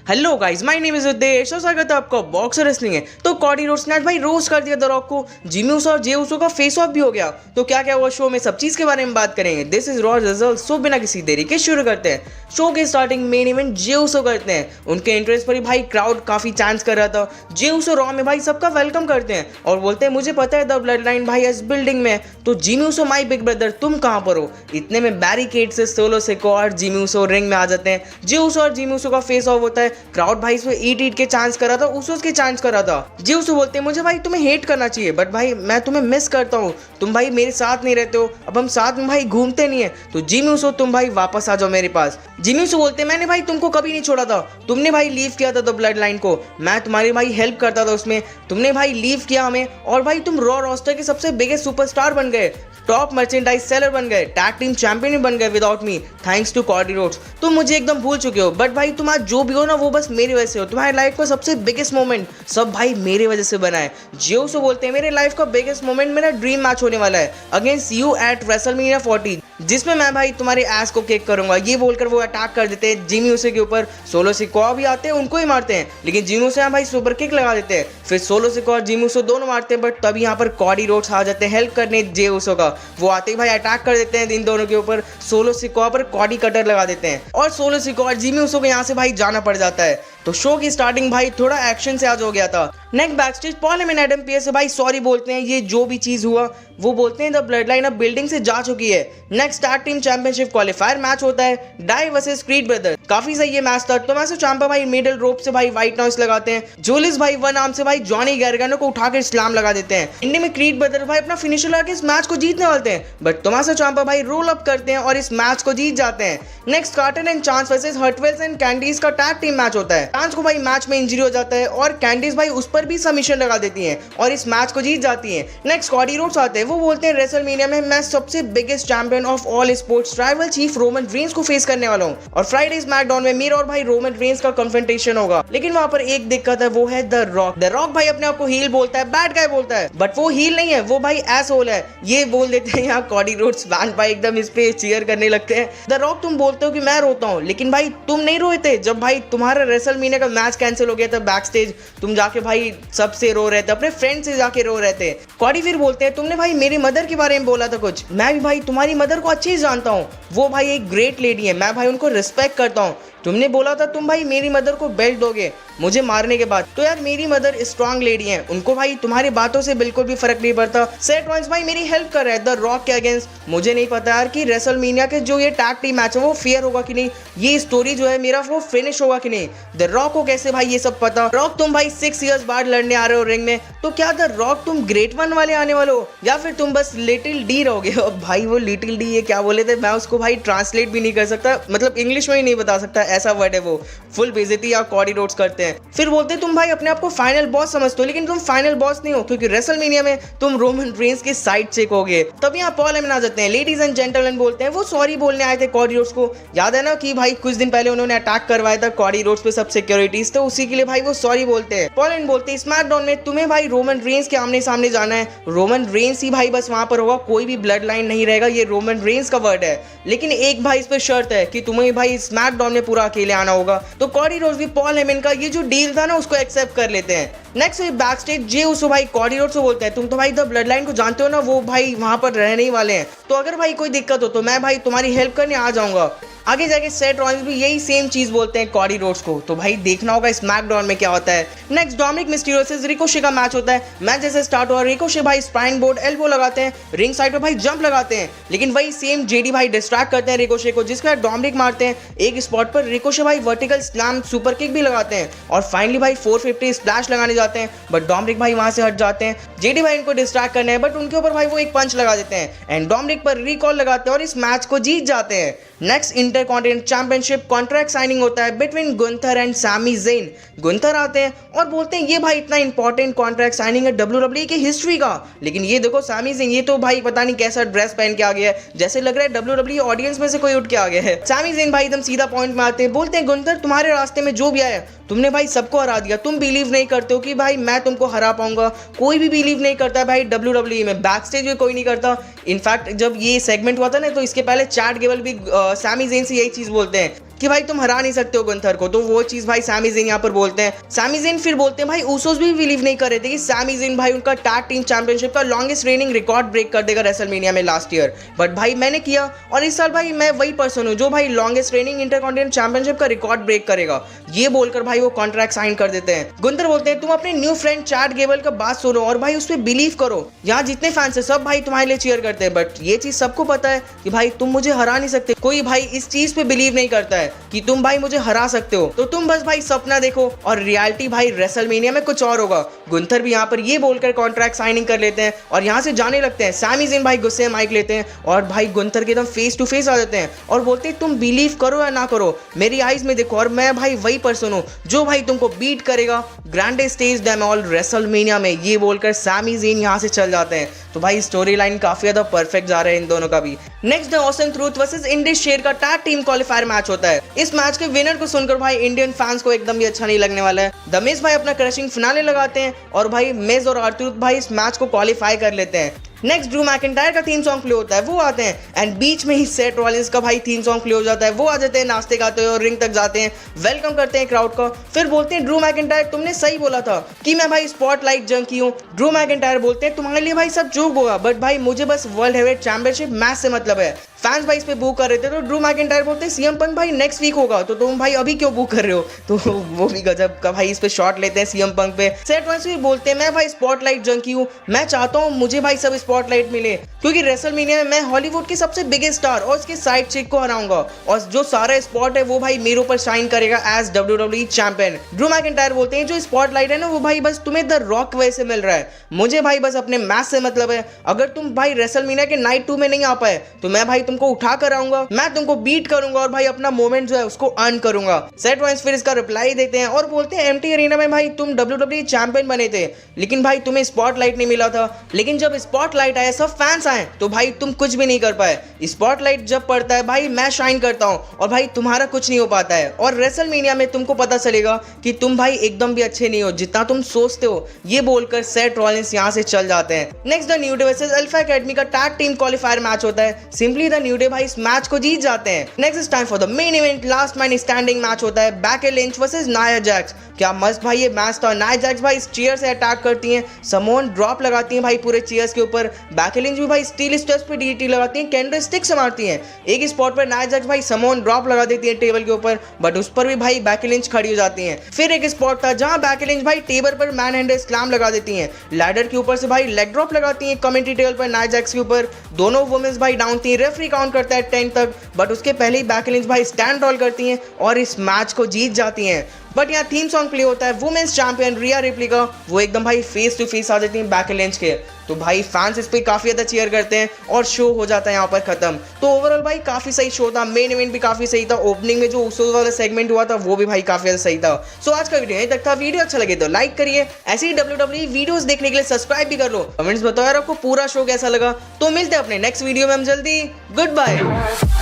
Hello guys, my name is Udesh और स्वागत है आपका बॉक्सर रेसलिंग है। तो कॉडी रोड्स ने भाई रोस्ट कर दिया द रॉक को। जिमी ऊसो और जे ऊसो का फेस ऑफ भी हो गया। तो क्या क्या हुआ शो में, सब चीज के बारे में बात करेंगे। This is raw result. So बिना किसी देरी के शुरू करते हैं। शो के starting main event Jey Uso करते हैं। उनके एंट्रेंस पर ही भाई क्राउड काफी चांस कर रहा था। जे ऊसो रॉ में भाई सबका वेलकम करते हैं और बोलते हैं मुझे पता है द ब्लड लाइन भाई इस बिल्डिंग में। तो Jimmy Uso my big brother तुम कहां पर हो। इतने में बैरिकेड से सोलो सिको और जिमी ऊसो रिंग में आ जाते हैं। जे ऊसो और जिमी ऊसो का फेस ऑफ होता है। क्राउड भाई इसमें ईट के चांस कर रहा था, उस के चांस कर रहा था। जे ऊसो बोलते हैं मुझे भाई तुम्हें हेट करना चाहिए बट भाई मैं तुम्हें मिस करता हूँ। तुम भाई मेरे साथ नहीं रहते हो, अब हम साथ में भाई घूमते नहीं है। तो जिमी ऊसो तुम भाई वापस आ जाओ मेरे पास। जिमी ऊसो बोलते हैं मैंने भाई तुमको कभी नहीं छोड़ा था। तुमने भाई लीव किया था द ब्लड लाइन को, मैं तुम्हारी भाई हेल्प करता था उसमें। तुमने भाई लीव किया हमें और भाई तुम रॉ रोस्टर के सबसे बिगेस्ट सुपरस्टार बन गए, टॉप मर्चेंडाइज सेलर बन गए, टैग टीम चैंपियन बन गए without me, thanks to Cody Rhodes. तुम मुझे एकदम भूल चुके हो बट भाई तुम आज जो भी हो ना वो बस मेरी वजह से हो। तुम्हारी लाइफ का सबसे बिगेस्ट मोमेंट सब भाई मेरे वजह से बना है। जे ऊसो बोलते हैं मेरे लाइफ का बिगेस्ट मोमेंट मेरा ड्रीम मैच होने वाला है अगेंस्ट यू एट रेसलमेनिया 40, जिसमें मैं भाई तुम्हारे एस को केक करूंगा। ये बोलकर वो अटैक कर देते हैं जिमी ऊसो के ऊपर। सोलो सिकोआ भी आते हैं, उनको ही मारते हैं लेकिन जिमी ऊसो भाई सुपर किक लगा देते हैं। फिर सोलो सिकोआ और जिमी ऊसो दोनों मारते हैं बट तभी यहाँ पर कॉडी रोड्स आ जाते हैं हेल्प करने जे ऊसो का। वो आते ही भाई अटैक कर देते हैं इन दोनों के ऊपर। सोलो सिकोआ पर कॉडी कटर लगा देते हैं और सोलो सिकोआ और जिमी ऊसो को यहाँ से भाई जाना पड़ जाता है। तो शो की स्टार्टिंग भाई थोड़ा एक्शन से आज हो गया था। Next backstage Paul and Adam Pearce से भाई सॉरी बोलते हैं, ये जो भी चीज हुआ वो बोलते हैं द ब्लड लाइन अब बिल्डिंग से जा चुकी है। Next tag team championship qualifier match होता है, डाई वर्सेस क्रीड ब्रदर। काफी सही ये मैच था। टोमासो चांपा भाई मिडिल रोप से भाई वाइट नॉइस लगाते हैं। जोलिस भाई वन आर्म से भाई जॉनी गैरगानो को उठाकर स्लैम लगा देते हैं। इंडिया में क्रीड ब्रदर भाई अपना फिनिशर लगा के इस मैच को जीतने वाले हैं बट टोमासो चांपा भाई रोल अप करते हैं और इस मैच को जीत जाते हैं। Next Carter and Chance versus Hartwells and Candice का टैग टीम मैच होता है। चांस को भाई मैच में इंजरी हो जाता है और कैंडीज भाई उस पर भी सबमिशन लगा देती हैं और इस मैच को जीत जाती हैं। नेक्स्ट कॉडी रोड्स आते हैं, वो बोलते हैं रेसलमेनिया में मैं सबसे biggest champion of all sports tribal chief Roman Reigns को फेस करने वाला हूं और फ्राइडे स्मैकडाउन में मेरा और भाई रोमन रेंस का कन्फ्रंटेशन होगा। लेकिन वहां पर एक दिक्कत है, वो है द रॉक। द रॉक भाई अपने आप को हील बोलता है, बैड गाय बोलता है बट वो हील नहीं है, वो भाई एसहोल है। ये बोल देते हैं यहाँ कॉडी रोड्स फैन भाई एकदम इस पे चीयर करने लगते हैं। द रॉक तुम बोलते हो कि मैं रोता हूँ लेकिन भाई तुम नहीं रोए थे जब भाई तुम्हारा रेसलमेनिया का मैच कैंसिल हो गया था। बैक स्टेज तुम जाके भाई सबसे रो रहे थे, अपने फ्रेंड से जाके रो रहे थे। कॉडी फिर बोलते हैं तुमने भाई मेरी मदर के बारे में बोला था कुछ, मैं भी भाई तुम्हारी मदर को अच्छे से जानता हूँ। वो भाई एक ग्रेट लेडी है, मैं भाई उनको रिस्पेक्ट करता हूँ। तुमने बोला था तुम भाई मेरी मदर को बेल्ट दोगे मुझे मारने के बाद, तो यार मेरी मदर स्ट्रांग लेडी है, उनको भाई तुम्हारी बातों से बिल्कुल भी फर्क नहीं पड़ता। सेट रॉलिंस भाई मेरी हेल्प कर रहा है द रॉक के अगेंस्ट। मुझे नहीं पता यार कि रेसलमेनिया के जो ये टैग टीम मैच है वो फेयर होगा कि नहीं, ये स्टोरी जो है मेरा वो फिनिश होगा कि नहीं। द रॉक को कैसे भाई ये सब पता। रॉक तुम भाई 6 इयर्स बाद लड़ने आ रहे हो रिंग में, तो क्या द रॉक तुम ग्रेट वन वाले आने वाले हो या फिर तुम बस लिटिल डी रहोगे। अब भाई वो लिटिल डी ये क्या बोले थे, मैं उसको भाई ट्रांसलेट भी नहीं कर सकता, मतलब इंग्लिश में ही नहीं बता सकता, ऐसा वर्ड है वो। फुल बेइज्जती या कॉडी रोड्स करते हैं। फिर बोलते हैं तुम भाई अपने आप को फाइनल बॉस समझते हो लेकिन तुम फाइनल बॉस नहीं हो क्योंकि रेसलमेनिया में तुम रोमन रेंस के साइड चेक होगे। तब यहाँ पॉल हेमन आ जाते हैं। लेडीज एंड जेंटलमैन बोलते हैं वो सॉरी बोलने आए थे कॉडी रोड्स को। याद है ना कि भाई कुछ दिन पहले उन्होंने अटैक करवाया था कॉडी रोड्स पे सब सिक्योरिटीज, तो उसी के लिए भाई वो सॉरी बोलते हैं। पॉल हेमन बोलते हैं स्मैकडाउन में तुम्हें भाई रोमन रेंस के आमने सामने जाना है, रोमन रेंस ही भाई बस वहां पर होगा, कोई भी ब्लड लाइन नहीं रहेगा, ये रोमन रेंस का वर्ड है। लेकिन एक भाई इस पर शर्त है कि तुम्हें भाई स्मैकडाउन में पूरा अकेले आना होगा। तो कॉडी रोड्स भी पॉल हेमन का ये जो डील था ना उसको एक्सेप्ट कर लेते हैं। Next back stage Jey Uso भाई कॉडी रोड्स से बोलते हैं तुम तो भाई द ब्लड लाइन को जानते हो ना, वो भाई वहां पर रहने ही वाले हैं, तो अगर भाई कोई दिक्कत हो तो मैं भाई तुम्हारी हेल्प करने आ जाऊंगा। आगे जाके सेट रॉलिंस भी यही सेम चीज बोलते हैं कॉडी रोड्स को, तो भाई देखना होगा स्मैकडाउन में क्या होता है। नेक्स्ट डोमिनिक मिस्टीरियो से रिकोशे का मैच होता है। मैच जैसे स्टार्ट हुआ रिकोशे भाई स्पाइन बोर्ड एल्बो लगाते हैं, रिंग साइड पे भाई जंप लगाते हैं लेकिन वही सेम जेडी भाई डिस्ट्रैक्ट करते हैं रिकोशे को, जिसके बाद डोमिनिक मारते हैं। एक स्पॉट पर रिकोशे भाई वर्टिकल स्लैम सुपर किक भी लगाते हैं और फाइनली भाई 450 स्प्लैश लगाने जाते हैं बट डोमिनिक भाई वहां से हट जाते हैं। जेडी भाई इनको डिस्ट्रैक्ट करने हैं बट उनके ऊपर भाई वो एक पंच लगा देते हैं एंड डोमिनिक पर रिकॉल लगाते हैं और इस मैच को जीत जाते हैं। Next intercontinental championship contract signing होता है between Gunther and Sami Zayn. Gunther आते हैं और बोलते हैं ये भाई इतना इंपॉर्टेंट कॉन्ट्रैक्ट साइनिंग है WWE की हिस्ट्री का, लेकिन ये देखो सैमी ज़ेन ये तो भाई पता नहीं कैसा ड्रेस पहन के आ गया है, जैसे लग रहा है WWE ऑडियंस में से कोई उठ के आ गया है। सैमी ज़ेन भाई एकदम सीधा पॉइंट में आते हैं, बोलते हैं गुंथर तुम्हारे रास्ते में जो भी आया तुमने भाई सबको हरा दिया, तुम बिलीव नहीं करते हो कि भाई मैं तुमको हरा पाऊंगा, कोई भी बिलीव नहीं करता भाई WWE में, बैक स्टेज में कोई नहीं करता। इनफैक्ट जब ये सेगमेंट हुआ था ना तो इसके पहले चैट गेबल भी सैमी ज़ेन से यही चीज बोलते हैं कि भाई तुम हरा नहीं सकते हो गुंथर को। तो वो चीज भाई सैमी ज़ेन यहाँ पर बोलते हैं। सैमी ज़ेन फिर बोलते हैं भाई ऊसोस भी बिलीव नहीं कर रहे थे कि सैमी ज़ेन भाई उनका टैग टीम चैंपियनशिप का लॉन्गेस्ट रेनिंग रिकॉर्ड ब्रेक कर देगा रेसलमेनिया में लास्ट ईयर। बट भाई मैंने किया और इस साल भाई मैं वही पर्सन हूँ जो भाई लॉन्गेस्ट रेनिंग इंटरकॉन्टिनेंटल चैंपियनशिप का रिकॉर्ड ब्रेक करेगा। ये बोलकर भाई वो कॉन्ट्रैक्ट साइन कर देते हैं। गुंथर बोलते हैं तुम अपने न्यू फ्रेंड चैट गेबल का बात सुनो और भाई उस पर बिलीव करो। यहाँ जितने फैंस है सब भाई तुम्हारे लिए चीयर करते हैं, बट ये चीज सबको पता है कि भाई तुम मुझे हरा नहीं सकते। कोई भाई इस चीज पे बिलीव नहीं करता है कि तुम भाई मुझे हरा सकते हो। तो तुम बस भाई सपना देखो और रियलिटी भाई रेसलमेनिया में कुछ और होगा। गुंथर भी यहाँ पर ये बोलकर कॉन्ट्रैक्ट साइनिंग कर लेते हैं और यहाँ से जाने लगते हैं। सैमी ज़ेन भाई गुस्से में माइक लेते हैं और भाई गुंथर के एकदम फेस टू फेस आ जाते हैं और बोलते हैं तुम बिलीव करो या ना करो, मेरी आईज में देखो और मैं भाई वही पर्सन हूँ जो भाई तुमको बीट करेगा grandest stage them all WrestleMania में। ये बोलकर सैमी ज़ेन यहाँ से चल जाते हैं। तो भाई स्टोरी लाइन काफी ज्यादा परफेक्ट जा रहा है इन दोनों का भी। Next the Awesome Truth versus Indus Sher का टैग टीम क्वालिफायर मैच होता है। इस मैच के विनर को सुनकर भाई इंडियन फैंस को एकदम भी अच्छा नहीं लगने वाला है। द मिज भाई अपना क्रशिंग फिनाले लगाते हैं और भाई मिज और आर्थर भाई इस मैच को क्वालिफाई कर लेते हैं। नेक्स्ट ड्रू मैकिंटायर का थीम सॉन्ग प्ले होता है, वो आते हैं एंड बीच में ही सेथ रॉलिंस का भाई थीम सॉन्ग प्ले हो जाता है। वो आ जाते हैं, नाचते गाते हुए और रिंग तक जाते हैं, वेलकम करते हैं क्राउड का। फिर बोलते हैं ड्रू मैकिंटायर तुमने सही बोला था कि मैं भाई स्पॉटलाइट जंकी हूँ। ड्रू मैकिंटायर बोलते हैं तुम्हारे लिए भाई सब जोक होगा, बट भाई मुझे बस वर्ल्ड हेवीवेट चैंपियनशिप मैच से मतलब है। फैंस भाई इस पे बुक कर रहे थे तो ड्रू मैकिंटायर बोलते हैं सीएम पंक भाई नेक्स्ट वीक होगा तो तुम भाई अभी क्यों बुक कर रहे हो। तो वो भी गजब का भाई इस पे शॉट लेते हैं सीएम पंक पे। सेथ रॉलिंस भी बोलते हैं मैं भाई स्पॉटलाइट जंकी हूँ, मैं चाहता हूँ मुझे भाई सब स्पॉटलाइट मिले क्योंकि रेसलमेनिया में मैं हॉलीवुड के सबसे बिगेस्ट स्टार और उसके साइड चिक को हराऊंगा और जो सारा स्पॉट है वो भाई मेरे ऊपर शाइन करेगा as WWE champion. Drew McIntyre बोलते हैं जो स्पॉटलाइट है ना वो भाई बस तुम्हें द रॉक वजह से मिल रहा है, मुझे भाई बस अपने मैच से मतलब है। अगर तुम भाई रेसलमेनिया के नाइट 2 में नहीं आ पाए तो मैं भाई तुमको उठा कर आऊंगा, मैं तुमको बीट करूंगा और भाई अपना मोमेंट जो है उसको अर्न करूंगा। सेथ रॉलिंस फिर इसका रिप्लाई देते हैं और बोलते हैं एम्प्टी एरिना में भाई तुम WWE चैंपियन बने थे लेकिन भाई तुम्हें स्पॉटलाइट नहीं मिला था, लेकिन जब स्पॉटलाइट आया सब फैंस आए तो भाई तुम कुछ भी नहीं कर पाए। स्पॉटलाइट जब पड़ता है भाई मैं शाइन करता हूं और भाई तुम्हारा कुछ नहीं हो पाता है और रेसलमेनिया में तुमको पता चलेगा कि तुम भाई एकदम भी अच्छे नहीं हो जितना तुम सोचते हो। ये बोलकर सेथ रॉलिंस यहां से चल जाते हैं। Next the new day versus alpha academy का टैग टीम क्वालिफायर मैच होता है। सिंपली द न्यू डे भाई इस मैच को जीत जाते हैं। Next is time for the main event, last man standing match होता है। Becky Lynch versus Nia Jax. क्या मस्त भाई ये मैच था। नाया जैक्स भाई इस चेयर से अटैक करती हैं, समोन ड्रॉप लगाती हैं भाई पूरे चेयर्स के ऊपर। बेकी लिंच भी भाई स्टील स्टेप्स पे डीडीटी लगाती हैं, कैंडल स्टिक से मारती हैं। एक स्पॉट पर नाया जैक्स भाई समोन ड्रॉप लगा देती है टेबल के ऊपर, बट उस पर भी भाई बेकी लिंच खड़ी हो जाती हैं। फिर एक स्पॉट था जहां बेकी लिंच भाई टेबल पर मैन हैंड स्लैम लगा देती हैं, लैडर के ऊपर से भाई लेग ड्रॉप लगाती हैं कमेंट्री टेबल पर नाया जैक्स के ऊपर। दोनों वुमेन्स भाई डाउन थी, रेफरी काउंट करता है 10 तक, बट उसके पहले ही बेकी लिंच भाई स्टैंड रोल करती हैं और इस मैच को जीत जाती हैं। बट यहाँ थीम सॉन्ग प्ले होता है वुमेन्स चैंपियन रिया रिप्ली का, वो एकदम भाई फेस टू फेस आ जाती हैं बेकी लिंच के। तो भाई फैंस इस पे काफी ज्यादा चीयर करते हैं और शो हो जाता है यहाँ पर खत्म। तो ओवरऑल भाई काफी सही शो था, मेन इवेंट भी काफी सही था, ओपनिंग में जो उस वाला सेगमेंट हुआ था वो भी भाई काफी ज्यादा सही था। सो आज का वीडियो यहीं तक था। वीडियो अच्छा लगे तो लाइक करिए, ऐसे ही WWE वीडियोस देखने के लिए सब्सक्राइब भी कर लो। कमेंट्स बताओ यार आपको पूरा शो कैसा लगा। तो मिलते हैं अपने नेक्स्ट वीडियो में हम जल्दी। Good bye.